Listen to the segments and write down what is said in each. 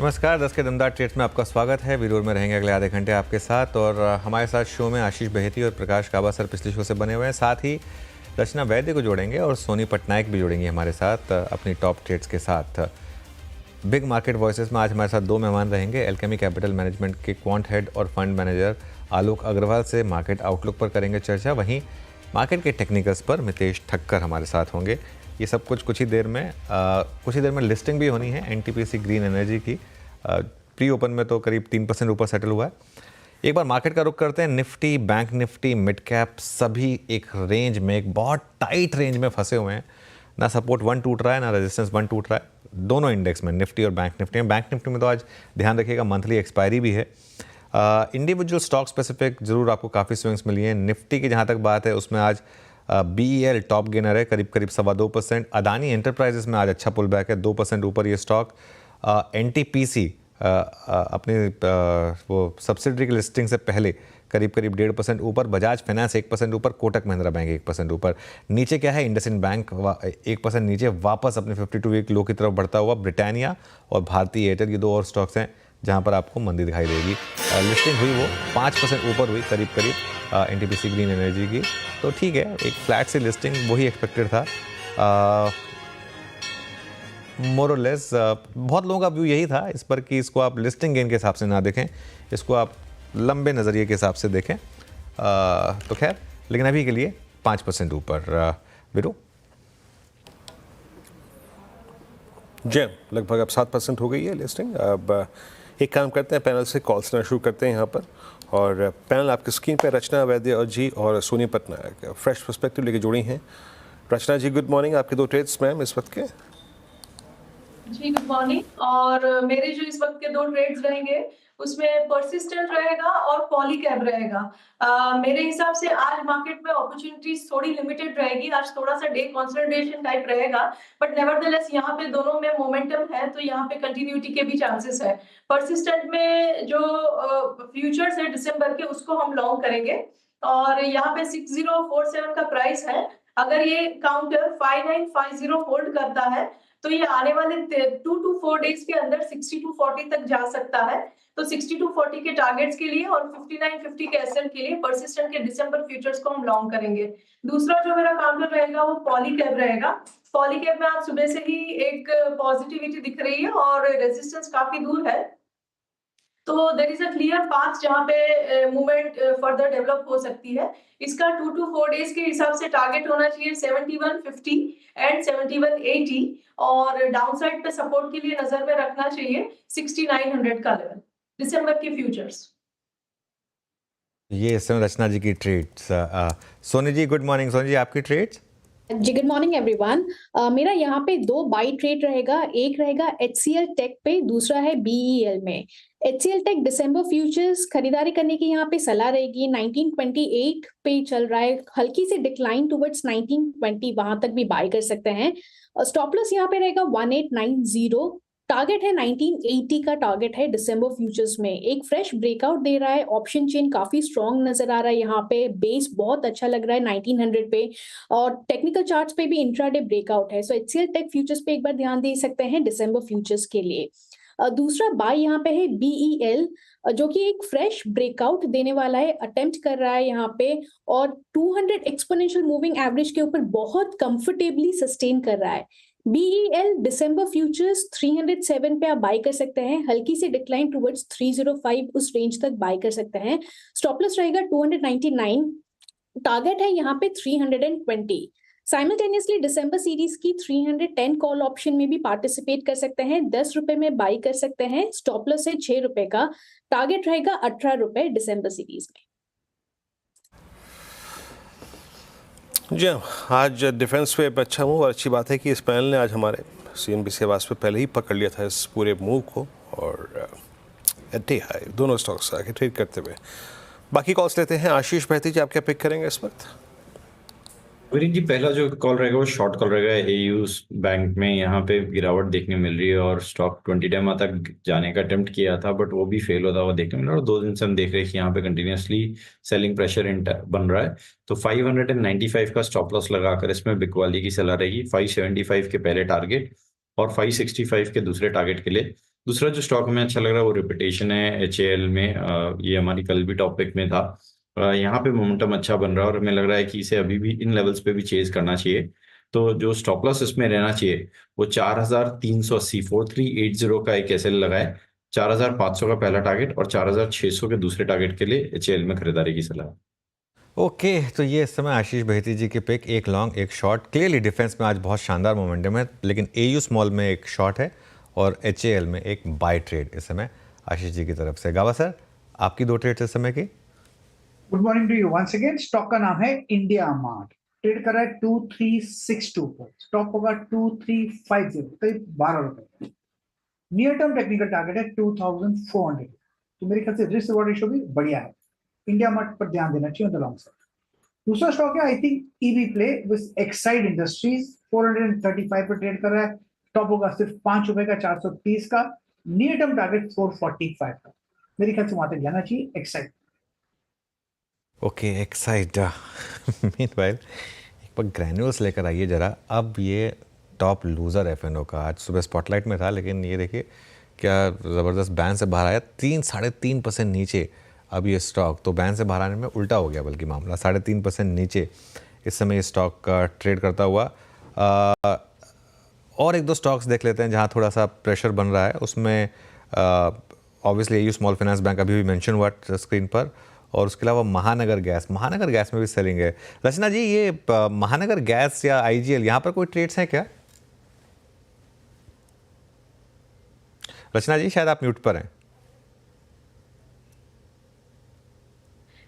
नमस्कार, 10 के दमदार ट्रेड्स में आपका स्वागत है। वीडियो में रहेंगे अगले आधे घंटे आपके साथ। और हमारे साथ शो में आशीष बेहती और प्रकाश काबा सर पिछले शो से बने हुए हैं। साथ ही रचना वैद्य को जोड़ेंगे और सोनी पटनायक भी जोड़ेंगे हमारे साथ अपनी टॉप ट्रेड्स के साथ। बिग मार्केट वॉइसेस में आज हमारे साथ दो मेहमान रहेंगे। एल्केमी कैपिटल मैनेजमेंट के क्वांट हेड और फंड मैनेजर आलोक अग्रवाल से मार्केट आउटलुक पर करेंगे चर्चा। वहीं मार्केट के टेक्निकल्स पर मितेश ठक्कर हमारे साथ होंगे। ये सब कुछ ही देर में लिस्टिंग भी होनी है एनटीपीसी ग्रीन एनर्जी की। प्री ओपन में तो करीब 3% ऊपर सेटल हुआ है। एक बार मार्केट का रुख करते हैं। Nifty, bank Nifty, mid cap सभी एक रेंज में, एक बहुत टाइट रेंज में फंसे हुए हैं। ना सपोर्ट 1 टूट रहा है, ना रेजिस्टेंस 1 टूट रहा है। दोनों इंडेक्स में, निफ्टी और बैंक निफ्टी में। बैंक निफ्टी में तो आज ध्यान रखिएगा मंथली एक्सपायरी भी है। इंडिविजुअल स्टॉक स्पेसिफिक जरूर आपको काफ़ी स्विंग्स मिली हैं। निफ्टी की जहाँ तक बात है उसमें आज BEL टॉप गेनर है, करीब 2.25%। अदानी एंटरप्राइजेस में आज अच्छा पुल बैक है, 2% ऊपर ये स्टॉक। NTPC अपने वो सब्सिडरी की लिस्टिंग से पहले करीब 1.5% ऊपर। बजाज फाइनेंस 1% ऊपर। कोटक महिंद्रा बैंक 1% ऊपर। नीचे क्या है, इंडसइंड बैंक 1% नीचे, वापस अपने 52 वीक लो की तरफ बढ़ता हुआ। ब्रिटानिया और भारतीय एयरटेल, ये दो और स्टॉक्स हैं जहां पर आपको मंदी दिखाई देगी। लिस्टिंग हुई वो 5% ऊपर हुई करीब NTPC ग्रीन एनर्जी की। तो ठीक है, एक फ्लैट सी लिस्टिंग, वही एक्सपेक्टेड था मोर और लेस। बहुत लोगों का व्यू यही था इस पर कि इसको आप लिस्टिंग गेन के हिसाब से ना देखें, इसको आप लंबे नज़रिए के हिसाब से देखें। तो खैर, लेकिन अभी के लिए 5% ऊपर। वीरू जी, लगभग अब 7% हो गई है लिस्टिंग। अब एक काम करते हैं, पैनल से कॉल्स लेना शुरू करते हैं यहाँ पर। और पैनल आपकी स्क्रीन पर रचना वैद्य जी और सोनी पटनायक फ्रेश पर्सपेक्टिव लेके जुड़ी हैं। रचना जी, गुड मॉर्निंग। आपके दो ट्रेड्स मैम इस वक्त के। जी गुड मॉर्निंग। और मेरे जो इस वक्त के दो ट्रेड्स रहेंगे उसमें परसिस्टेंट रहेगा और पॉलीकैब रहेगा। मेरे हिसाब से आज मार्केट में अपॉर्चुनिटीज थोड़ी लिमिटेड रहेगी। आज थोड़ा सा डे कंसोलिडेशन टाइप रहेगा, बट नेवरदलेस यहाँ पे दोनों में मोमेंटम है, तो यहाँ पे कंटिन्यूटी के भी चांसेस है। परसिस्टेंट में जो फ्यूचर्स है दिसंबर के, उसको हम लॉन्ग करेंगे और यहाँ पे 6047 का प्राइस है। अगर ये काउंटर 5950 होल्ड करता है तो ये आने वाले 2 to 4 डेज के अंदर 6240 तक जा सकता है। तो 6240 के टारगेट्स के लिए और 5950 के एसएल के लिए परसिस्टेंट के दिसंबर फ्यूचर्स को हम लॉन्ग करेंगे। दूसरा जो मेरा काउंटर रहेगा वो पॉलीकैब रहेगा। पॉलीकैब में आज सुबह से ही एक पॉजिटिविटी दिख रही है और रेजिस्टेंस काफी दूर है, तो there is a clear path जहां पे मूवमेंट फर्दर डेवलप हो सकती है। इसका 2 to 4 डेज के हिसाब से टारगेट होना चाहिए 7150 एंड 7180 और डाउनसाइड पे सपोर्ट के लिए नजर में रखना चाहिए 6900 का लेवल दिसंबर के फ्यूचर्स। ये इस समय रचना जी की trades. Soni ji good morning. Soni ji, आपकी ट्रेड्स। जी गुड मॉर्निंग एवरीवन। मेरा यहाँ पे दो बाई ट्रेड रहेगा। एक रहेगा HCL टेक पे, दूसरा है BEL में। HCL टेक दिसंबर फ्यूचर्स खरीदारी करने की यहाँ पे सलाह रहेगी। 1928 पे चल रहा है, हल्की से डिक्लाइन टुवर्ड्स 1920, वहां तक भी बाय कर सकते हैं। स्टॉप लॉस यहाँ पे रहेगा 1890। टारगेट है 1980 का टारगेट है दिसंबर फ्यूचर्स में। एक फ्रेश ब्रेकआउट दे रहा है, ऑप्शन चेन काफी स्ट्रॉन्ग नजर आ रहा है। यहाँ पे बेस बहुत अच्छा लग रहा है 1900 पे और टेक्निकल चार्ट्स पे भी इंट्राडे ब्रेकआउट है। सो HCL टेक फ्यूचर्स पे एक बार ध्यान दे सकते हैं दिसंबर फ्यूचर्स के लिए। दूसरा बाय यहाँ पे है BEL, जो कि एक फ्रेश ब्रेकआउट देने वाला है, अटेम्प्ट कर रहा है यहाँ पे और 200 एक्सपोनेंशियल मूविंग एवरेज के ऊपर बहुत कंफर्टेबली सस्टेन कर रहा है। BEL दिसंबर फ्यूचर्स 307 पे आप बाय कर सकते हैं, हल्की से डिक्लाइन टुवर्ड्स 305 उस रेंज तक बाय कर सकते हैं। स्टॉप लॉस रहेगा 299, टारगेट है यहाँ पे 320। साइमल्टेनियसली दिसंबर सीरीज की 310 कॉल ऑप्शन में भी पार्टिसिपेट कर सकते हैं, 10 रुपए में बाय कर सकते हैं। स्टॉप लॉस है 6 रुपए का, टारगेट रहेगा 18 रुपए दिसंबर सीरीज में। जी हाँ, आज डिफेंस पे अच्छा मूव और अच्छी बात है कि इस पैनल ने आज हमारे CNBC आवाज़ पे पहले ही पकड़ लिया था इस पूरे मूव को और एटी हाई दोनों स्टॉक्स आके ट्रेड करते हुए। बाकी कॉल्स लेते हैं। आशीष बेहती जी, आप क्या पिक करेंगे इस वक्त? वीरेंद्र जी, पहला जो कॉल रहेगा वो शॉर्ट कॉल रहेगा। AU बैंक में यहाँ पे गिरावट देखने मिल रही है और स्टॉक 20 टाइम तक जाने का अटेम्प्ट किया था, बट वो भी फेल होता हुआ देखने मिल रहा है। और 2 दिन से हम देख रहे हैं कि यहाँ पे कंटिन्यूसली सेलिंग प्रेशर बन रहा है। तो 595 का स्टॉप लॉस लगाकर इसमें बिकवाली की सलाह रहेगी। 575 के पहले टारगेट और 565 के दूसरे टारगेट के लिए दूसरा जो स्टॉक हमें अच्छा लग रहा है वो रेपुटेशन है HAL में। ये हमारी कल भी टॉपिक में था। यहाँ पे मोमेंटम अच्छा बन रहा है और हमें लग रहा है कि इसे अभी भी इन लेवल्स पे भी चेज करना चाहिए। तो जो स्टॉप लॉस इसमें रहना चाहिए वो 4380 4380 का एक SL लगाए। 4500 का पहला टारगेट और 4600 के दूसरे टारगेट के लिए HAL में खरीदारी की सलाह। ओके, तो ये इस समय आशीष बहेती जी के पिक, एक लॉन्ग एक शॉर्ट। क्लियरली डिफेंस में आज बहुत शानदार मोमेंटम है, लेकिन AU स्मॉल में एक शॉर्ट है और HAL में एक बाय ट्रेड इस समय आशीष जी की तरफ से। गावा सर, आपकी 2 ट्रेड्स इस समय की। Good morning to you once again. Stock का नाम है इंडिया मार्ट, ट्रेड कर रहा है 2362 पर, स्टॉप होगा 2350, करीब 12 रुपए। नियर टर्म टेक्निकल टारगेट है 2400, तो मेरे ख्याल से रिस्क रिवॉर्ड रेशियो भी बढ़िया है। इंडिया मार्ट पर ध्यान देना चाहिए ऑन द लॉन्ग साइड। दूसरा स्टॉक है I think EV play with Exide industries, 435 पर ट्रेड कर रहा है, टॉप होगा सिर्फ 5 रुपए का, 430 का। नियर टर्म टारगेट 445 का, मेरे ख्याल से वहां तक जाना चाहिए एक्साइड। Okay, Exide. मीनवाइल एक बार ग्रैन्यूल्स लेकर आइए जरा। अब ये टॉप लूज़र FNO का आज सुबह स्पॉटलाइट में था, लेकिन ये देखिए क्या ज़बरदस्त बैंड से बाहर आया, 3-3.5% नीचे। अब ये स्टॉक तो बैंड से बाहर आने में उल्टा हो गया, बल्कि मामला 3.5% नीचे इस समय ये स्टॉक का ट्रेड करता हुआ। और 1-2 स्टॉक्स देख लेते हैं जहाँ थोड़ा सा प्रेशर बन रहा है। उसमें obviously AU small finance bank अभी भी मेंशन हुआ स्क्रीन पर, और उसके अलावा महानगर गैस में भी सेलिंग है। रचना जी, ये महानगर गैस या IGL, यहाँ पर कोई ट्रेड्स हैं क्या? रचना जी, शायद आप म्यूट पर हैं।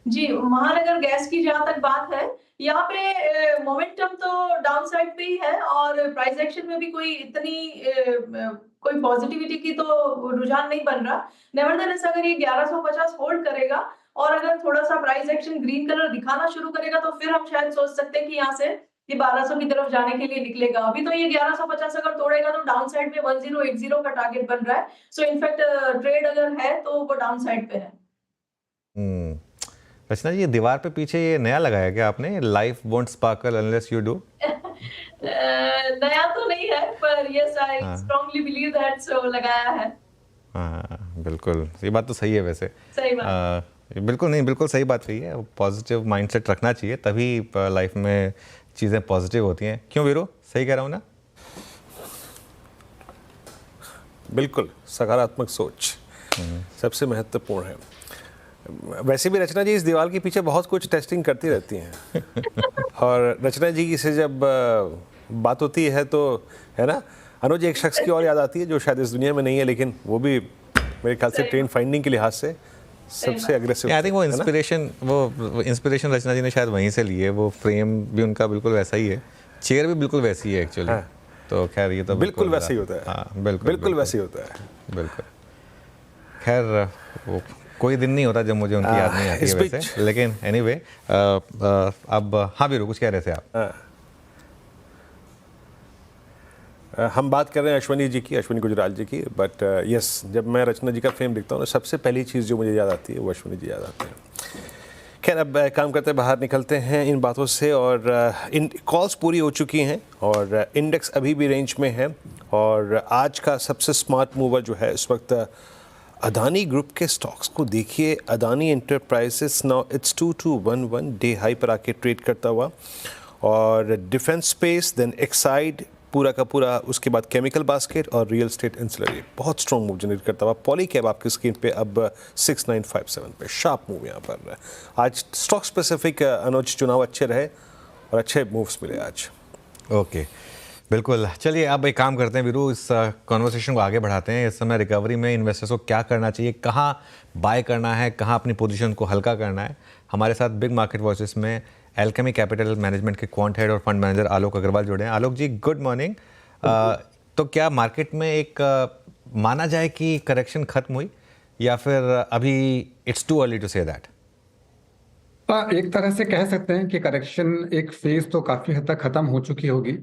जी, महानगर गैस की जहां तक बात है, यहाँ पे मोमेंटम तो डाउन साइड पे ही है और प्राइस एक्शन में भी कोई इतनी कोई पॉजिटिविटी की तो रुझान नहीं बन रहा। नेवरदलेस अगर ये 1150 होल्ड करेगा और अगर थोड़ा सा प्राइस एक्शन ग्रीन कलर दिखाना शुरू करेगा तो फिर हम शायद सोच सकते हैं कि यहाँ से ये 1200 की तरफ जाने के लिए निकलेगा। अभी तो ये 1150 अगर तोड़ेगा तो डाउन साइड में 1080 का टारगेट बन रहा है। सो इनफैक्ट ट्रेड अगर है तो वो डाउन साइड पे है। रचना जी, ये दीवार पे पीछे ये नया लगाया क्या आपने, life won't sparkle unless you do? नया तो नहीं है, पर yes I strongly believe that, so लगाया है। हाँ बिल्कुल, ये बात तो सही है वैसे। सही बात। बिल्कुल नहीं, बिल्कुल सही बात कही है। पॉजिटिव माइंडसेट रखना चाहिए, तभी लाइफ में चीज़ें पॉजिटिव होती हैं। क्यों वीरो, सही कह रहा हूँ ना? बिल्कुल, सकारात्मक सोच सबसे महत्वपूर्ण है। वैसे भी रचना जी इस दीवार के पीछे बहुत कुछ टेस्टिंग करती रहती हैं। और रचना जी से जब बात होती है तो, है ना, अनुज, एक शख्स की और याद आती है जो शायद इस दुनिया में नहीं है, लेकिन वो भी मेरे ख्याल से ट्रेंड फाइंडिंग के लिहाज से सबसे अग्रेसिव। आई थिंक वो इंस्पिरेशन रचना जी ने शायद वहीं से ली है। वो फ्रेम भी उनका बिल्कुल वैसा ही है, चेयर भी बिल्कुल वैसी है एक्चुअली। हाँ। तो खैर ये तो बिल्कुल वैसे ही होता है। हाँ बिल्कुल वैसे ही होता है। बिल्कुल। खैर वो कोई दिन नहीं होता जब मुझे उनकी याद नहीं आती है वैसे, लेकिन एनीवे अब हाँ वीरू, कुछ कह रहे थे आप? हम बात कर रहे हैं अश्वनी जी की, अश्वनी गुजराल जी की, बट यस, जब मैं रचना जी का फ्रेम देखता हूँ ना, सबसे पहली चीज़ जो मुझे याद आती है वो अश्वनी जी याद आते हैं। खैर, अब काम करते बाहर निकलते हैं इन बातों से, और इन कॉल्स पूरी हो चुकी हैं और इंडेक्स अभी भी रेंज में है। और आज का सबसे स्मार्ट मूवर जो है इस वक्त अदानी ग्रुप के स्टॉक्स को देखिए। Adani enterprises now it's 2211 day high पर आके ट्रेड करता हुआ, और डिफेंस स्पेस, देन एक्साइड, पूरा का पूरा, उसके बाद केमिकल बास्केट और रियल स्टेट इंसुलरी, बहुत स्ट्रॉन्ग मूव जनरेट करता हुआ। पॉलीकैब आपकी स्क्रीन पे अब 6957 पे, शार्प मूव यहाँ पर। आज स्टॉक स्पेसिफिक अनुज चुनाव अच्छे रहे और अच्छे मूव्स मिले आज। ओके बिल्कुल, चलिए अब एक काम करते हैं वीरू, इस कॉन्वर्सेशन को आगे बढ़ाते हैं। इस समय रिकवरी में इन्वेस्टर्स को क्या करना चाहिए, कहाँ बाय करना है, कहाँ अपनी पोजीशन को हल्का करना है। हमारे साथ बिग मार्केट वॉइसेस में एल्केमी कैपिटल मैनेजमेंट के क्वांट हेड और फंड मैनेजर आलोक अग्रवाल जुड़े हैं। आलोक जी, गुड मॉर्निंग। तो क्या मार्केट में एक माना जाए कि करेक्शन खत्म हुई, या फिर अभी it's too early to say that? एक तरह से कह सकते हैं कि करेक्शन एक फेज तो काफी हद तक खत्म हो चुकी होगी।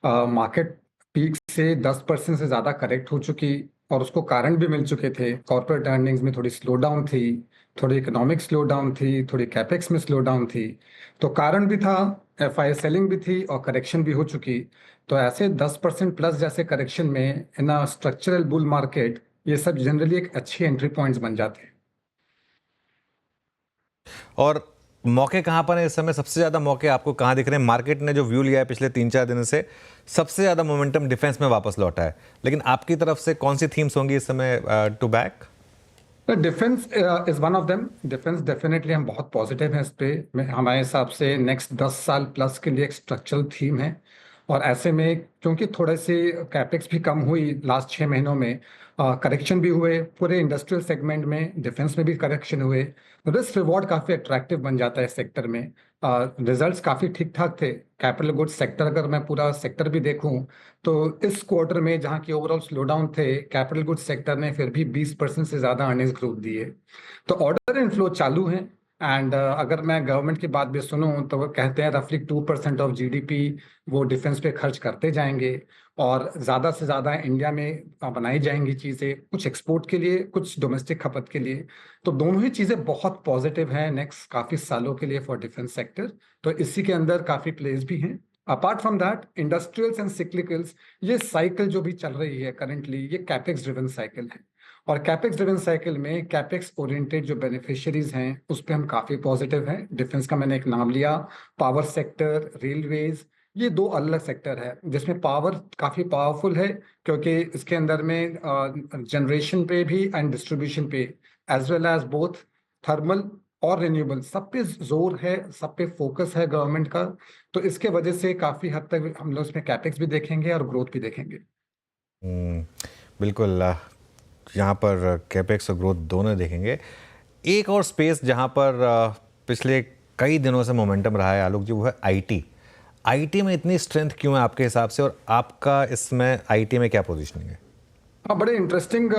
मार्केट पीक से 10% से ज़्यादा करेक्ट हो चुकी, और उसको कारण भी मिल चुके थे। कॉर्पोरेट अर्निंग्स में थोड़ी स्लो डाउन थी, थोड़ी इकोनॉमिक स्लो डाउन थी, थोड़ी कैपेक्स में स्लो डाउन थी, तो कारण भी था, FI सेलिंग भी थी और करेक्शन भी हो चुकी। तो ऐसे 10% प्लस जैसे करेक्शन में इन अ स्ट्रक्चरल बुल मार्केट ये सब जनरली एक अच्छी एंट्री पॉइंट्स बन जाते हैं। और मौके कहाँ पर हैं इस समय? सबसे ज़्यादा मौके आपको कहाँ दिख रहे हैं? मार्केट ने जो व्यू लिया है पिछले 3-4 दिनों से, सबसे ज़्यादा मोमेंटम डिफेंस में वापस लौटा है, लेकिन आपकी तरफ से कौन सी थीम्स होंगी इस समय to back? Defence is one of them. Defence definitely हम बहुत पॉजिटिव हैं इस पे। हमारे हिसाब से नेक्स्ट 10 साल प्लस के लिए एक स्ट्रक्चरल थीम है। और ऐसे में क्योंकि थोड़े से कैपेक्स भी कम हुई लास्ट 6 महीनों में, करेक्शन भी हुए पूरे इंडस्ट्रियल सेगमेंट में, डिफेंस में भी करेक्शन हुए, रिस्क रिवॉर्ड काफ़ी अट्रैक्टिव बन जाता है सेक्टर में। रिजल्ट्स काफ़ी ठीक ठाक थे। कैपिटल गुड्स सेक्टर अगर मैं पूरा सेक्टर भी देखूं तो इस क्वार्टर में जहां की ओवरऑल स्लोडाउन थे, कैपिटल गुड्स सेक्टर ने फिर भी 20% से ज़्यादा अर्निंग्स ग्रोथ दी है। तो ऑर्डर इनफ्लो चालू है। एंड अगर मैं गवर्नमेंट की बात भी सुनूं तो वो कहते हैं रफली 2% ऑफ जीडीपी वो डिफेंस पे खर्च करते जाएंगे। और ज़्यादा से ज़्यादा इंडिया में बनाई जाएंगी चीज़ें, कुछ एक्सपोर्ट के लिए, कुछ डोमेस्टिक खपत के लिए। तो दोनों ही चीज़ें बहुत पॉजिटिव हैं नेक्स्ट काफ़ी सालों के लिए फॉर डिफेंस सेक्टर। तो इसी के अंदर काफ़ी प्लेस भी हैं। Apart from that, industrials and cyclicals, ये साइकिल जो भी चल रही है करंटली, ये कैपेक्स ड्रिवन साइकिल है। और कैपेक्स ड्रिवन साइकिल में कैपेक्स ओरिएंटेड जो बेनिफिशियरीज हैं उस पर हम काफ़ी पॉजिटिव हैं। डिफेंस का मैंने एक नाम लिया, पावर सेक्टर, रेलवेज, ये दो अलग सेक्टर है जिसमें पावर काफ़ी पावरफुल है क्योंकि इसके अंदर में जनरेशन पे भी एंड डिस्ट्रीब्यूशन पे as well as both thermal और रिन्यूएबल, सब पे जोर है, सब पे फोकस है गवर्नमेंट का। तो इसके वजह से काफ़ी हद तक हम लोग इसमें कैपेक्स भी देखेंगे और ग्रोथ भी देखेंगे। बिल्कुल, यहाँ पर कैपेक्स और ग्रोथ दोनों देखेंगे। एक और स्पेस जहाँ पर पिछले कई दिनों से मोमेंटम रहा है आलोक जी, वो है आईटी। आईटी में इतनी स्ट्रेंथ क्यों है आपके हिसाब से, और आपका इसमें आईटी में क्या पोजीशनिंग है? हाँ, बड़े इंटरेस्टिंग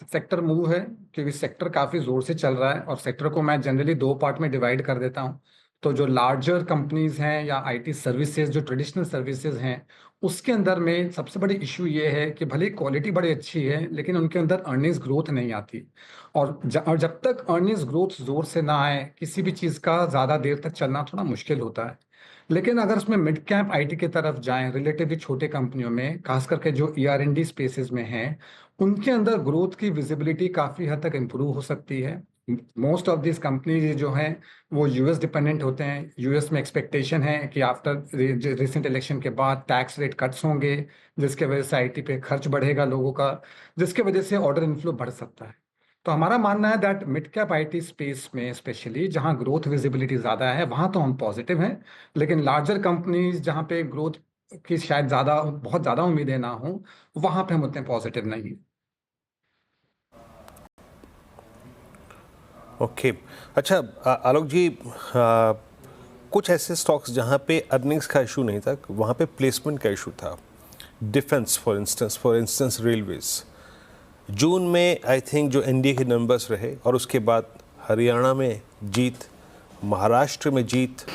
सेक्टर मूव है क्योंकि सेक्टर काफ़ी ज़ोर से चल रहा है। और सेक्टर को मैं जनरली दो पार्ट में डिवाइड कर देता हूँ। तो जो लार्जर कंपनीज हैं या आईटी सर्विसेज, जो ट्रेडिशनल सर्विसेज हैं, उसके अंदर में सबसे बड़ी इशू ये है कि भले क्वालिटी बड़ी अच्छी है लेकिन उनके अंदर अर्निंग्स ग्रोथ नहीं आती। और जब तक अर्निंग्स ग्रोथ ज़ोर से ना आए, किसी भी चीज़ का ज़्यादा देर तक चलना थोड़ा मुश्किल होता है। लेकिन अगर उसमें मिड कैप आईटी की तरफ जाएं, रिलेटिवली छोटे कंपनियों में, खास करके जो ईआर&डी स्पेसेस में हैं, उनके अंदर ग्रोथ की विजिबिलिटी काफ़ी हद तक इम्प्रूव हो सकती है। मोस्ट ऑफ दिस कंपनीज जो हैं वो यूएस डिपेंडेंट होते हैं। यूएस में एक्सपेक्टेशन है कि आफ्टर रिसेंट इलेक्शन के बाद टैक्स रेट कट्स होंगे, जिसके वजह से आईटी पे खर्च बढ़ेगा लोगों का, जिसके वजह से ऑर्डर इनफ्लो बढ़ सकता है। तो हमारा मानना है that mid cap IT space में स्पेशली जहां ग्रोथ विजिबिलिटी ज़्यादा है वहां तो हम पॉजिटिव हैं। लेकिन लार्जर कंपनीज जहां पे ग्रोथ की शायद बहुत ज़्यादा उम्मीदें ना हो, वहां पे हम उतने पॉजिटिव नहीं हैं। ओके अच्छा आलोक जी, कुछ ऐसे स्टॉक्स जहाँ पे अर्निंग्स का इशू नहीं था, वहाँ पे प्लेसमेंट का इशू था। डिफेंस फॉर इंस्टेंस रेलवेज, जून में आई थिंक जो एनडीए के नंबर्स रहे और उसके बाद हरियाणा में जीत, महाराष्ट्र में जीत,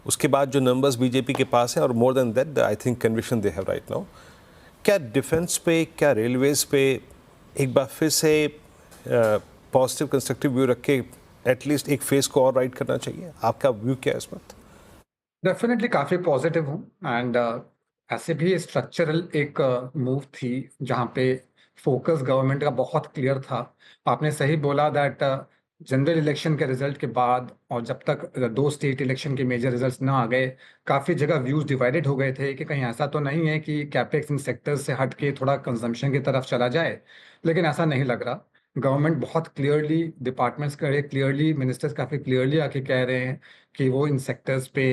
उसके बाद जो नंबर्स बीजेपी के पास है और more than that I think conviction they have right now, क्या डिफेंस पे, क्या रेलवेज पे एक बार फिर से पॉजिटिव कंस्ट्रक्टिव व्यू रख के एटलीस्ट एक फेज को और राइड करना चाहिए? आपका व्यू क्या है इस वक्त? डेफिनेटली काफ़ी पॉजिटिव हूँ। एंड ऐसे भी स्ट्रक्चरल एक मूव थी जहाँ पे फोकस गवर्नमेंट का बहुत क्लियर था। आपने सही बोला दैट जनरल इलेक्शन के रिजल्ट के बाद और जब तक दो स्टेट इलेक्शन के मेजर रिजल्ट्स ना आ गए, काफ़ी जगह व्यूज डिवाइडेड हो गए थे कि कहीं ऐसा तो नहीं है कि कैपेक्स इन सेक्टर्स से हट के थोड़ा कंजम्पशन की तरफ चला जाए। लेकिन ऐसा नहीं लग रहा। गवर्नमेंट बहुत क्लियरली, डिपार्टमेंट्स करे क्लियरली, मिनिस्टर्स काफ़ी क्लियरली आके कह रहे हैं कि वो इन सेक्टर्स पे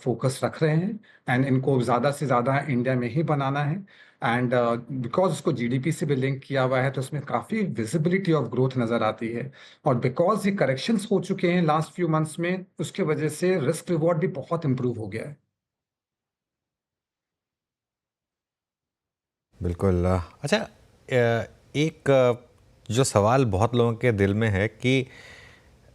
फोकस रख रहे हैं एंड इनको ज़्यादा से ज़्यादा इंडिया में ही बनाना है। एंड बिकॉज उसको जीडीपी से भी लिंक किया हुआ है तो उसमें काफ़ी विजिबिलिटी ऑफ ग्रोथ नज़र आती है। और बिकॉज ये करेक्शंस हो चुके हैं लास्ट फ्यू मंथ्स में, उसके वजह से रिस्क रिवॉर्ड भी बहुत इंप्रूव हो गया है। बिल्कुल। अच्छा, एक जो सवाल बहुत लोगों के दिल में है कि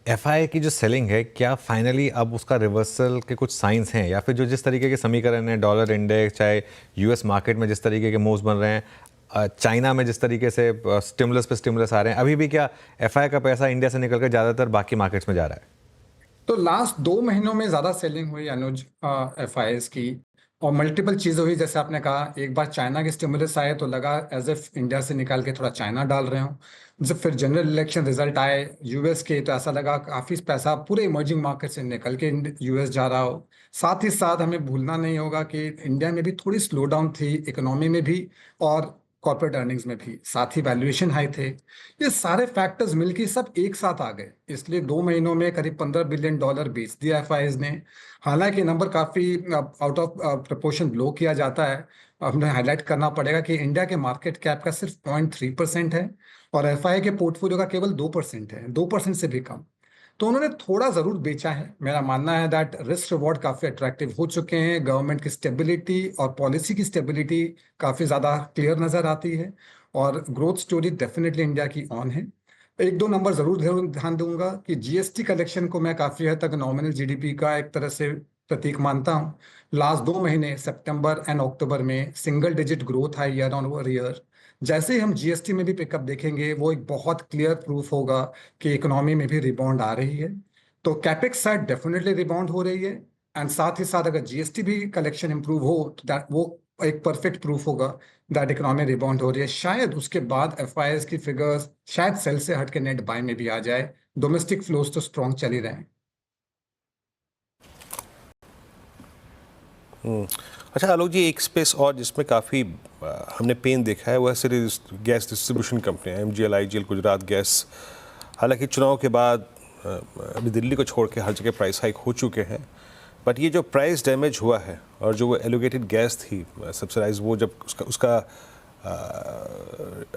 एफआई की जो सेलिंग है, क्या फाइनली अब उसका रिवर्सल के कुछ साइंस हैं, या फिर जो जिस तरीके के समीकरण है, डॉलर इंडेक्स, चाहे यूएस मार्केट में जिस तरीके के मूव्स बन रहे हैं, चाइना में जिस तरीके से स्टिमुलस पे स्टिमुलस आ रहे हैं, अभी भी क्या एफआई का पैसा इंडिया से निकल कर ज़्यादातर बाकी मार्केट्स में जा रहा है? तो लास्ट 2 महीनों में ज़्यादा सेलिंग हुई अनुज एफआईएस की। और मल्टीपल चीजें हुई, जैसे आपने कहा एक बार चाइना के स्टिमुलस आए तो लगा एज इफ इंडिया से निकाल के थोड़ा चाइना डाल रहे हो। जब फिर जनरल इलेक्शन रिजल्ट आए यूएस के, तो ऐसा लगा काफी पैसा पूरे इमर्जिंग मार्केट से निकल के यूएस जा रहा हो। साथ ही साथ हमें भूलना नहीं होगा कि इंडिया में भी थोड़ी स्लो डाउन थी, इकोनॉमी में भी और कॉर्पोरेट अर्निंग्स में भी, साथ ही वैल्यूएशन हाई थे। ये सारे फैक्टर्स मिलके सब एक साथ आ गए, इसलिए 2 महीनों में करीब $15 बिलियन बेच दिया एफआईएस ने। हालांकि नंबर काफी आउट ऑफ प्रोपोर्शन ब्लो किया जाता है। हमें हाईलाइट करना पड़ेगा कि इंडिया के मार्केट कैप का सिर्फ 0.3% है और एफआई के पोर्टफोलियो का केवल 2% है, 2% से भी कम। तो उन्होंने थोड़ा जरूर बेचा है। मेरा मानना है दैट रिस्क रिवॉर्ड काफी अट्रैक्टिव हो चुके हैं, गवर्नमेंट की स्टेबिलिटी और पॉलिसी की स्टेबिलिटी काफी ज्यादा क्लियर नजर आती है और ग्रोथ स्टोरी डेफिनेटली इंडिया की ऑन है। एक दो नंबर जरूर ध्यान दूंगा कि जीएसटी कलेक्शन को मैं काफी हद तक नॉमिनल जीडीपी का एक तरह से प्रतीक मानता हूँ। लास्ट 2 महीने सितंबर एंड अक्टूबर में सिंगल डिजिट ग्रोथ है ईयर ऑन ईयर। जैसे ही हम जीएसटी में भी पिकअप देखेंगे वो एक बहुत क्लियर प्रूफ होगा कि इकोनॉमी में भी रिबाउंड आ रही है। तो कैपेक्स साइड डेफिनेटली रिबाउंड हो रही है एंड साथ ही साथ अगर जीएसटी भी कलेक्शन इंप्रूव हो तो दैट वो एक परफेक्ट प्रूफ होगा दैट इकोनॉमी रिबाउंड हो रही है। शायद उसके बाद एफआईएस की फिगर्स शायद सेल से हट के नेट बाय में भी आ जाए। डोमेस्टिक फ्लोज तो स्ट्रॉन्ग चल ही रहे हैं। अच्छा आलोक जी, एक स्पेस और जिसमें काफ़ी हमने पेन देखा है वह सिर्फ गैस डिस्ट्रीब्यूशन कंपनियां, एमजीएल, आईजीएल, गुजरात गैस। हालांकि चुनाव के बाद अभी दिल्ली को छोड़ के हर जगह प्राइस हाइक हो चुके हैं, बट ये जो प्राइस डैमेज हुआ है और जो वो एलोकेटेड गैस थी सब्सिडाइज, वो जब उसका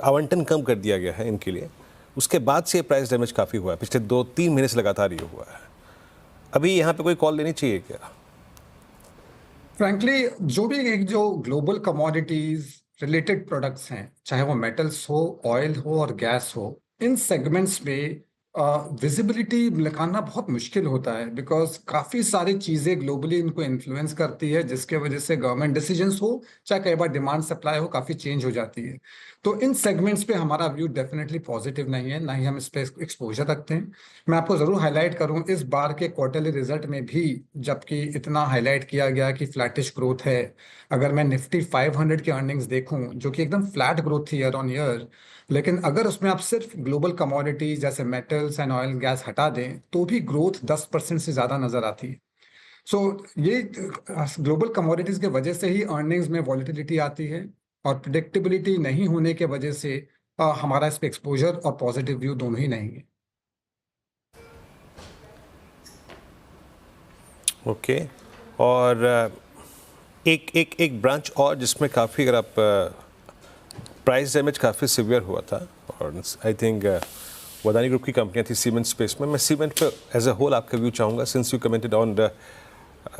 आवंटन कम कर दिया गया है इनके लिए, उसके बाद से प्राइस डैमेज काफ़ी हुआ है। पिछले 2-3 महीने से लगातार ये हुआ है। अभी यहाँ पे कोई कॉल लेनी चाहिए क्या? फ्रैंकली जो ग्लोबल कमोडिटीज रिलेटेड प्रोडक्ट्स हैं, चाहे वो मेटल्स हो, ऑयल हो और गैस हो, इन सेगमेंट्स में विजिबिलिटी लगाना बहुत मुश्किल होता है बिकॉज काफ़ी सारी चीज़ें ग्लोबली इनको इन्फ्लुएंस करती है, जिसके वजह से गवर्नमेंट डिसीजंस हो चाहे कई बार डिमांड सप्लाई हो काफ़ी चेंज हो जाती है। तो इन सेगमेंट्स पे हमारा व्यू डेफिनेटली पॉजिटिव नहीं है, ना ही हम इस पे एक्सपोजर रखते हैं। मैं आपको ज़रूर हाईलाइट करूं इस बार के क्वार्टरली रिजल्ट में भी, जबकि इतना हाईलाइट किया गया कि फ्लैटिश ग्रोथ है, अगर मैं निफ्टी 500 के अर्निंग्स देखूं जो कि एकदम फ्लैट ग्रोथ थी ईयर ऑन ईयर, लेकिन अगर उसमें आप सिर्फ ग्लोबल कमोडिटीज जैसे मेटल्स एंड ऑयल गैस हटा दें तो भी ग्रोथ 10% से ज़्यादा नजर आती है। सो ये ग्लोबल कमोडिटीज के वजह से ही अर्निंग्स में वॉलिटिलिटी आती है और प्रिडिक्टेबिलिटी नहीं होने के वजह से हमारा इस पे एक्सपोजर और पॉजिटिव व्यू दोनों ही नहीं है। ओके और एक ब्रांच और जिसमें काफ़ी, अगर आप प्राइस डैमेज काफ़ी सिवियर हुआ था, और आई थिंक वदानी ग्रुप की कंपनियां थी सीमेंट स्पेस में। मैं सीमेंट पे एज अ होल आपका व्यू चाहूँगा, since you commented on the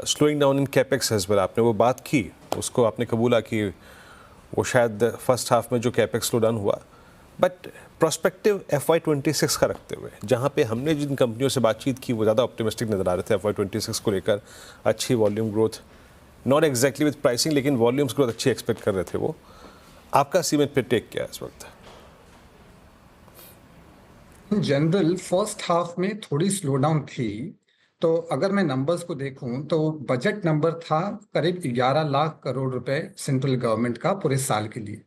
slowing down in capex as well. आपने वो बात की, उसको आपने कबूला कि वो शायद फर्स्ट हाफ में जो कैपेक्स स्लो डाउन हुआ, बट प्रोस्पेक्टिव FY26 का रखते हुए, जहाँ पे हमने जिन कंपनियों से बातचीत की वो ज़्यादा ऑप्टिमिस्टिक नज़र आ रहे थे FY26 को लेकर। अच्छी volume growth, not exactly with pricing, लेकिन वॉल्यूम्स ग्रोथ अच्छी एक्सपेक्ट कर रहे थे वो। आपका सीमेंट पे टेक क्या है इस वक्त? जनरल फर्स्ट हाफ में थोड़ी स्लो डाउन थी, तो अगर मैं नंबर्स को देखूं तो बजट नंबर था करीब 11 लाख करोड़ रुपए सेंट्रल गवर्नमेंट का पूरे साल के लिए।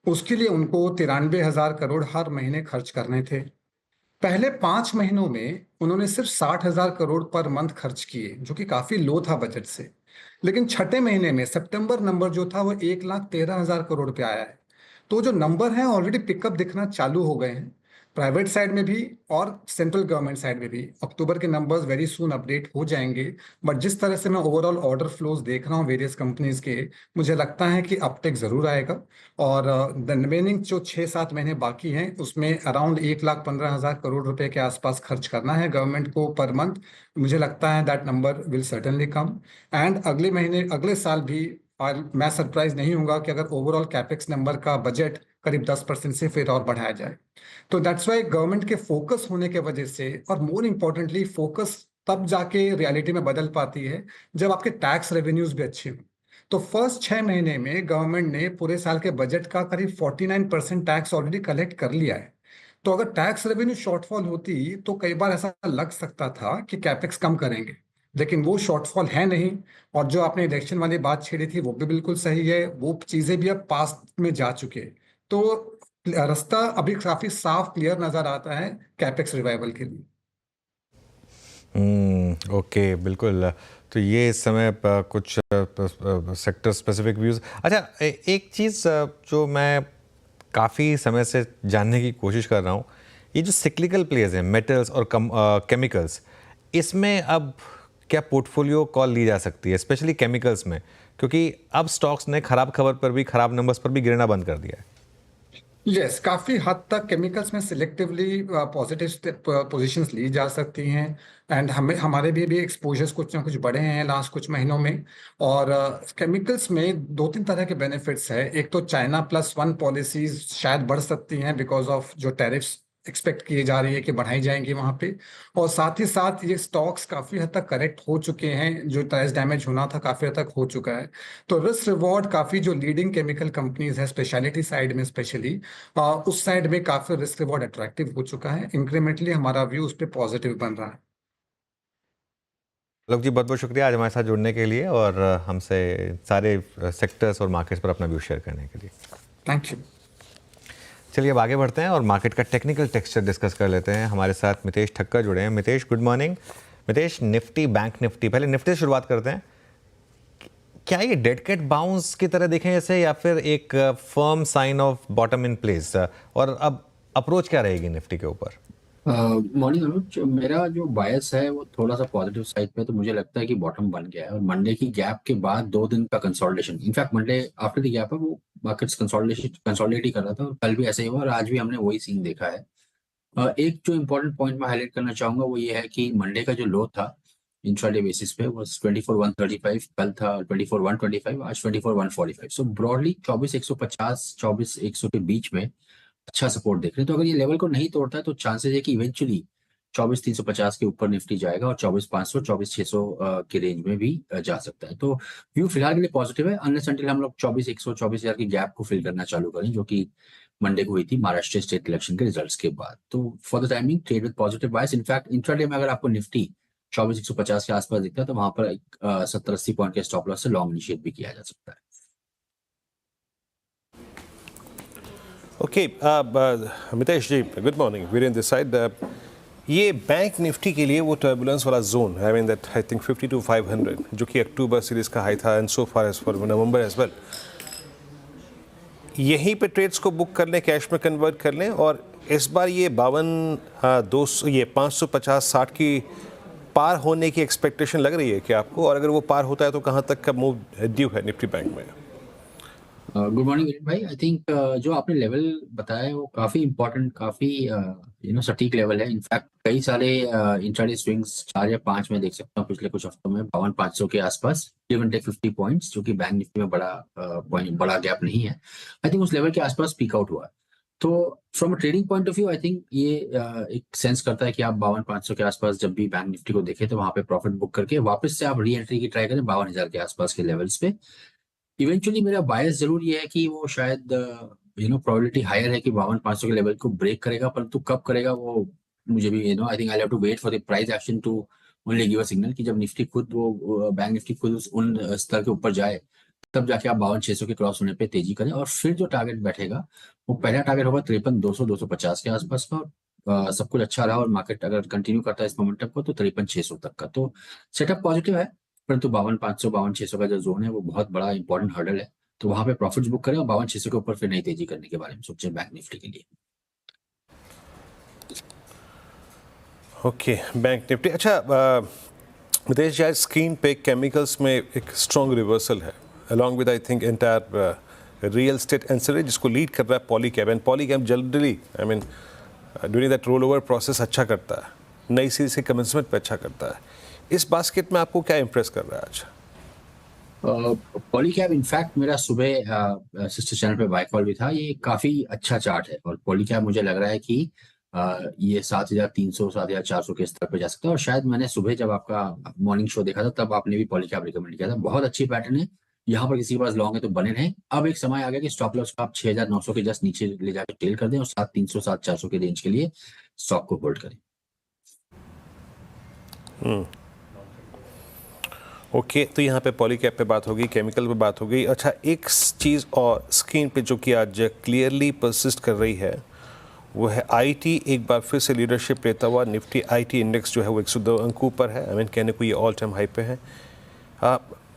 उसके लिए उनको 93,000 करोड़ हर महीने खर्च करने थे। पहले 5 महीनों में उन्होंने सिर्फ 60,000 करोड़ पर मंथ खर्च किए, जो कि काफी लो था बजट से। लेकिन छठे महीने में सितंबर नंबर जो था वो 1,13,000 करोड़ पे आया है। तो जो नंबर है ऑलरेडी पिकअप दिखना चालू हो गए हैं प्राइवेट साइड में भी और सेंट्रल गवर्नमेंट साइड में भी। अक्टूबर के नंबर्स वेरी सून अपडेट हो जाएंगे, बट जिस तरह से मैं ओवरऑल ऑर्डर फ्लोज देख रहा हूँ वेरियस कंपनीज के, मुझे लगता है कि अपटेक जरूर आएगा। और द रिमेनिंग जो 6-7 महीने बाकी हैं उसमें अराउंड 1,15,000 करोड़ रुपए के आसपास खर्च करना है गवर्नमेंट को पर मंथ। मुझे लगता है that number will certainly come and अगले महीने अगले साल भी। और मैं सरप्राइज नहीं होगा कि अगर ओवरऑल कैपेक्स नंबर का बजट करीब 10% से फिर और बढ़ाया जाए। तो दैट्स वाई गवर्नमेंट के फोकस होने के वजह से, और मोर इम्पोर्टेंटली फोकस तब जाके रियलिटी में बदल पाती है जब आपके टैक्स रेवेन्यूज भी अच्छे हों। तो फर्स्ट 6 महीने में गवर्नमेंट ने पूरे साल के बजट का करीब 49% टैक्स ऑलरेडी कलेक्ट कर लिया है। तो अगर टैक्स रेवेन्यू शॉर्टफॉल होती तो कई बार ऐसा लग सकता था कि कैपेक्स कम करेंगे, लेकिन वो शॉर्टफॉल है नहीं। और जो आपने इलेक्शन वाली बात छेड़ी थी वो भी बिल्कुल सही है, वो चीजें भी अब पास्ट में जा चुके हैं। तो रास्ता अभी काफी साफ क्लियर नजर आता है कैपेक्स रिवाइवल के लिए। ओके, बिल्कुल। तो ये इस समय कुछ सेक्टर स्पेसिफिक व्यूज़। अच्छा, एक चीज़ जो मैं काफ़ी समय से जानने की कोशिश कर रहा हूँ, ये जो सिक्लिकल प्लेयर्स हैं, मेटल्स और केमिकल्स, इसमें अब क्या पोर्टफोलियो कॉल ली जा सकती है, स्पेशली केमिकल्स में? क्योंकि अब स्टॉक्स ने खराब खबर पर भी, खराब नंबर्स पर भी गिरना बंद कर दिया है। यस, काफी हद तक केमिकल्स में सिलेक्टिवली पॉजिटिव पोजीशंस ली जा सकती हैं। एंड हमारे भी एक्सपोजर्स कुछ ना कुछ बढ़े हैं लास्ट कुछ महीनों में। और केमिकल्स में दो तीन तरह के बेनिफिट्स है। एक तो चाइना +1 पॉलिसीज शायद बढ़ सकती हैं बिकॉज ऑफ जो टैरिफ्स एक्सपेक्ट किए जा रही है कि बढ़ाई जाएंगी वहां पे। और साथ ही साथ ये स्टॉक्स काफी हद तक करेक्ट हो चुके हैं, जो प्राइस डैमेज होना था काफी हद तक हो चुका है। तो रिस्क रिवॉर्ड काफी, जो लीडिंग केमिकल कंपनीज है स्पेशलिटी साइड में स्पेशली, उस साइड में काफी रिस्क रिवॉर्ड अट्रैक्टिव हो चुका है। इंक्रीमेंटली हमारा व्यू उस पर पॉजिटिव बन रहा है। लोग जी, बहुत बहुत शुक्रिया आज हमारे साथ जुड़ने के लिए और हमसे सारे सेक्टर्स और मार्केट्स पर अपना व्यू शेयर करने के लिए। Thank you. चलिए अब आगे बढ़ते हैं और मार्केट का टेक्निकल टेक्सचर डिस्कस कर लेते हैं। हमारे साथ मितेश ठक्कर जुड़े हैं। Mitesh, good morning. Mitesh, Nifty, bank Nifty, पहले निफ्टी से शुरुआत करते हैं। क्या ये डेड कैट बाउंस की तरह देखें जैसे, या फिर एक firm sign of bottom in place? और अब अप्रोच क्या रहेगी निफ्टी के ऊपर? मॉर्निंग अनुज, मेरा जो बायस है वो थोड़ा सा पॉजिटिव साइड पे। तो मुझे लगता है कि बॉटम बन गया है और मंडे की गैप के बाद 2 दिन का consolidation, in fact Monday after the gap है वो मार्केट्स कंसोलिडेट ही कर रहा था और कल भी ऐसे ही हुआ और आज भी हमने वही सीन देखा है। एक जो इम्पोर्टेंट पॉइंट मैं हाईलाइट करना चाहूंगा वो ये है कि मंडे का जो लो था इंट्राडे बेसिस पे वो 24,135, कल था 24,125, आज 24,145। सो ब्रॉडली 24,150 24,100 के बीच में अच्छा सपोर्ट देख रहे हैं। तो अगर ये लेवल को नहीं तोड़ता है तो चांसेस है कि इवेंचुअली 24,350 के ऊपर निफ्टी जाएगा और 24,500 24,600 के रेंज में भी जा सकता है। तो व्यू फिलहाल के लिए पॉजिटिव है, अनलेस अनटिल हम लोग 24,100 24,000 की गैप को फिल करना चालू करें, जो कि मंडे को हुई थी महाराष्ट्र स्टेट इलेक्शन के रिजल्ट्स के बाद। तो for the timing trade with positive bias. In fact intraday में अगर आपको निफ्टी 24,150 के आसपास दिखता है तो वहां पर 70-80 पॉइंट के स्टॉप लॉस से लॉन्ग इनिशिएट भी किया जा सकता है। Okay, Mitesh ji, good morning. Virendra this side. ये बैंक निफ्टी के लिए वो टर्बुलेंस वाला zone, I mean that I think 52,500, जो कि अक्टूबर सीरीज का हाई था and so far as for November as well, यहीं पे ट्रेड्स को बुक कर लें, कैश में कन्वर्ट कर लें। और इस बार ये 52,200 ये 550-60 की पार होने की एक्सपेक्टेशन लग रही है कि आपको? और अगर वो पार होता है तो कहाँ तक का मूव ड्यू है निफ्टी बैंक में? गुड मॉर्निंग भाई। आई थिंक जो आपने लेवल बताया है वो काफी इंपॉर्टेंट, काफी सटीक लेवल है। इनफैक्ट कई सारे इंट्राडे स्विंग्स 4 या 5 में देख सकता हूँ पिछले कुछ हफ्तों में 52,500 के आसपास, गिव एंड टेक 50 पॉइंट्स, जो कि बैंक निफ्टी में बड़ा गैप नहीं है। आई थिंक उस लेवल के आसपास पीक आउट हुआ है। तो from a trading point of view I think ये एक सेंस करता है कि आप 52,500 के आसपास जब भी बैंक निफ्टी को देखें तो वहां पे प्रॉफिट बुक करके वापस से आप री एंट्री की ट्राई करें 52,000 के आसपास के लेवल्स पे। इवेंचुअली मेरा बायस जरूर ये है कि वो शायद प्रोबेबिलिटी हायर है कि 52,500 के लेवल को ब्रेक करेगा, परंतु कब करेगा वो मुझे भी I think I have to wait for the price action to only give a signal कि जब निफ्टी खुद वो बैंक निफ्टी खुद उन स्तर के ऊपर जाए तब जाके आप 52,600 के क्रॉस होने पे तेजी करें। और फिर जो टारगेट बैठेगा वो पहला टारगेट होगा 53,200-250 के आसपास का। और सब कुछ अच्छा रहा और मार्केट अगर कंटिन्यू करता है इस मोमेंटम को तो 53,600 तक का तो सेटअप पॉजिटिव है। परंतु 52,500 52,600 का जो जोन है वो बहुत बड़ा इंपॉर्टेंट हर्डल है। तो वहां पे प्रॉफिट्स बुक करें और 52,600 के ऊपर फिर नई तेजी करने के बारे में सोचें बैंक निफ्टी के लिए। Okay, bank Nifty. अच्छा मितेश जी, आज स्क्रीन पे केमिकल्स में एक स्ट्रॉन्ग रिवर्सल है along with I think entire real estate ancillary, जिसको लीड कर रहा है Polycab. And Polycab generally I mean during that roll over process अच्छा करता है, नई सीरीज के कमेंसमेंट पे अच्छा करता है। इस बास्केट में आपको क्या इंप्रेस कर रहा है आज? पॉलीकैब इनफैक्ट मेरा सुबह सिस्टर चैनल पे बाय कॉल भी था। ये काफी अच्छा चार्ट है और पॉलीकैब मुझे लग रहा है कि ये 7,300 7,400 के स्तर पे जा सकता है। और शायद मैंने सुबह जब आपका मॉर्निंग शो देखा था तब आपने भी पॉलीकैब रिकमेंड किया था। बहुत अच्छी पैटर्न है, यहाँ पर किसी के पास लॉन्ग है तो बने रहें। अब एक समय आ गया कि स्टॉप लॉस को आप 6,900 के जस्ट नीचे ले जाकर टेल कर दें और 7,300 7,400 के रेंज के लिए स्टॉक को होल्ड करें। ओके, तो यहाँ पे पॉलीकैब पे बात होगी, केमिकल पे बात हो गई। अच्छा, एक चीज़ और स्क्रीन पे जो कि आज क्लियरली परसिस्ट कर रही है वो है आईटी। एक बार फिर से लीडरशिप लेता हुआ निफ्टी आईटी इंडेक्स जो है वो 102 अंकों पर है। कहने को ये ऑल टाइम हाई पे है।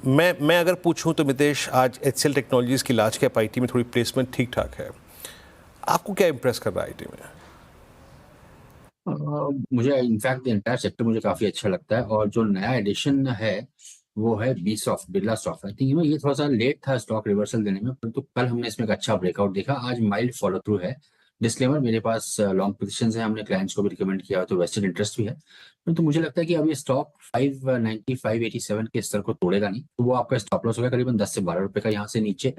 मैं अगर पूछूं तो मितेश, आज एचसीएल टेक्नोलॉजीज़ की लार्ज कैप आईटी में थोड़ी प्लेसमेंट ठीक ठाक है। आपको क्या इंप्रेस कर रहा है आईटी में? मुझे इनफैक्ट एंटायर सेक्टर मुझे काफी अच्छा लगता है, और जो नया एडिशन है वो है B soft, Birla soft. I think ये थोड़ा सा लेट था स्टॉक रिवर्सल देने में, परंतु कल हमने इसमें एक अच्छा ब्रेकआउट देखा। आज माइल्ड फॉलो थ्रू है। डिस्क्लेमर, मेरे पास लॉन्ग पोजीशंस है, हमने क्लाइंट्स को भी रिकमेंड किया, तो वेस्टेड इंटरेस्ट भी है। परंतु मुझे लगता है कि अब ये स्टॉक 590 587 के स्तर को तोड़ेगा नहीं, तो वो आपका स्टॉप लॉस हो गया करीबन 10 से 12 रुपए का। यहाँ से नीचे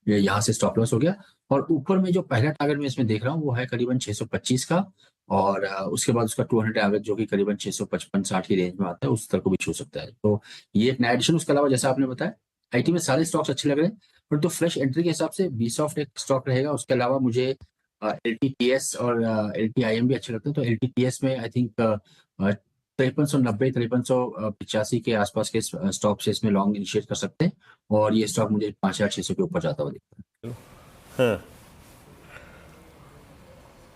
यहाँ से स्टॉप लॉस हो गया। और ऊपर में जो पहला टारगेट मैं इसमें देख रहा हूँ वो है करीबन 625 का, और उसके बाद उसका 200 एवरेज जो कि करीबन 655-60 की रेंज में आता है, उस स्तर को भी छू सकता है। तो ये एक नया एडिशन। उसके अलावा जैसा आपने बताया, आईटी में सारे स्टॉक्स अच्छे लग रहे हैं, परंतु फ्रेश एंट्री के हिसाब से बी सॉफ्ट एक स्टॉक रहेगा। उसके अलावा मुझे एलटीटीएस और एलटीआईएम भी अच्छे लगते हैं। तो एलटीटीएस में आई थिंक 5390 5385 के आसपास के स्टॉक से इसमें लॉन्ग इनिशिएट कर सकते हैं, और ये स्टॉक मुझे 5600 के ऊपर जाता हुआ दिखता है। हाँ।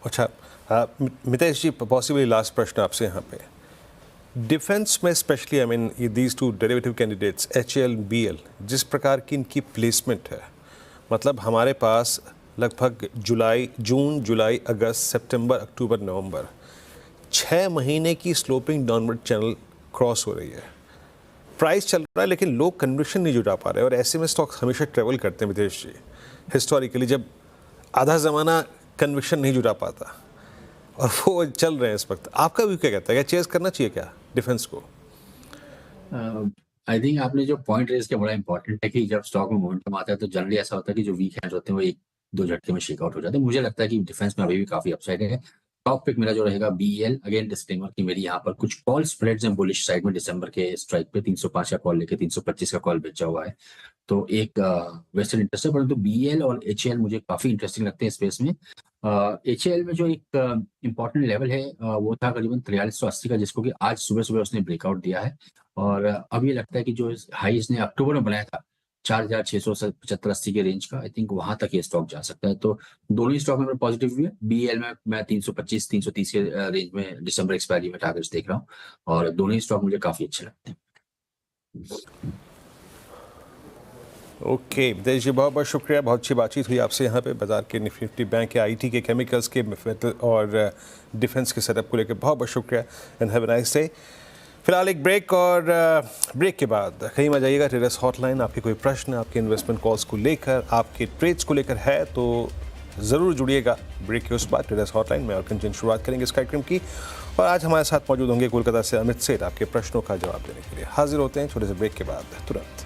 अच्छा, मितेश जी, पॉसिबली लास्ट प्रश्न आपसे यहाँ पे। डिफेंस में स्पेशली ये these two derivative candidates HAL BL, जिस प्रकार की इनकी प्लेसमेंट है, मतलब हमारे पास लगभग जून जुलाई अगस्त सितंबर अक्टूबर नवंबर 6 महीने की स्लोपिंग डाउनवर्ड चैनल क्रॉस हो रही है। प्राइस चल रहा है लेकिन लोग कन्विक्शन नहीं जुटा पा रहे, और ऐसे में स्टॉक हमेशा ट्रेवल करते हैं मितेश जी। हिस्टोरिकली जब आधा ज़माना कन्विक्शन नहीं जुटा पाता, और वो चल रहे हैं इस वक्त। आपका व्यू क्या कहता है, क्या चेस करना चाहिए क्या डिफेंस को? आई थिंक आपने जो पॉइंट रेज किया बड़ा इंपॉर्टेंट है कि जब स्टॉक में मोमेंटम आता है तो जनरली ऐसा होता है कि जो वीक हैंड्स होते हैं वो एक दो झटके में शेक आउट हो जाते हैं। मुझे लगता है कि डिफेंस में अभी भी काफी अपसाइड है। टॉप पिक मेरा जो रहेगा बीएल। अगेन डिस्क्लेमर कि मेरी यहाँ पर कुछ कॉल स्प्रेड्स हैं बुलिश साइड में। दिसंबर के स्ट्राइक पे 305 का कॉल लेके 325 का कॉल बेचा हुआ है, तो एक वेस्टर्न इंटरेस्ट है। परंतु बीएल और एचएएल मुझे काफी इंटरेस्टिंग लगते हैं स्पेस में। एचएएल में जो एक इम्पॉर्टेंट लेवल है वो था करीबन 4380 का, जिसको कि आज सुबह सुबह उसने ब्रेकआउट दिया है। और अब ये लगता है कि जो हाई इसने अक्टूबर में बनाया था 4675-80 के रेंज का, आई थिंक वहां तक ये स्टॉक जा सकता है। तो दोनों ही स्टॉक में पॉजिटिव भी है। बीएल में मैं 325-330 के रेंज में दिसंबर एक्सपायरी में टारगेट्स देख रहा हूँ, और दोनों ही स्टॉक मुझे काफी अच्छे लगते हैं। ओके मितेश जी, बहुत बहुत शुक्रिया। बहुत अच्छी बातचीत हुई आपसे यहाँ पे बाजार के निफ्टी बैंक के आईटी के केमिकल्स के और डिफेंस के सेटअप को लेकर बहुत बहुत शुक्रिया and have a nice day. फिलहाल एक ब्रेक, और ब्रेक के बाद कहीं मत जाइएगा। ट्रेडर्स हॉटलाइन, आपके कोई प्रश्न आपके इन्वेस्टमेंट कॉल्स को लेकर, आपके ट्रेड्स को लेकर है तो ज़रूर जुड़िएगा। ब्रेक के उस बाद ट्रेडर्स हॉटलाइन में और कंटिन्यू शुरुआत करेंगे इस कार्यक्रम की। और आज हमारे साथ मौजूद होंगे कोलकाता से अमित सेठ, आपके प्रश्नों का जवाब देने के लिए। हाजिर होते हैं छोटे से ब्रेक के बाद तुरंत।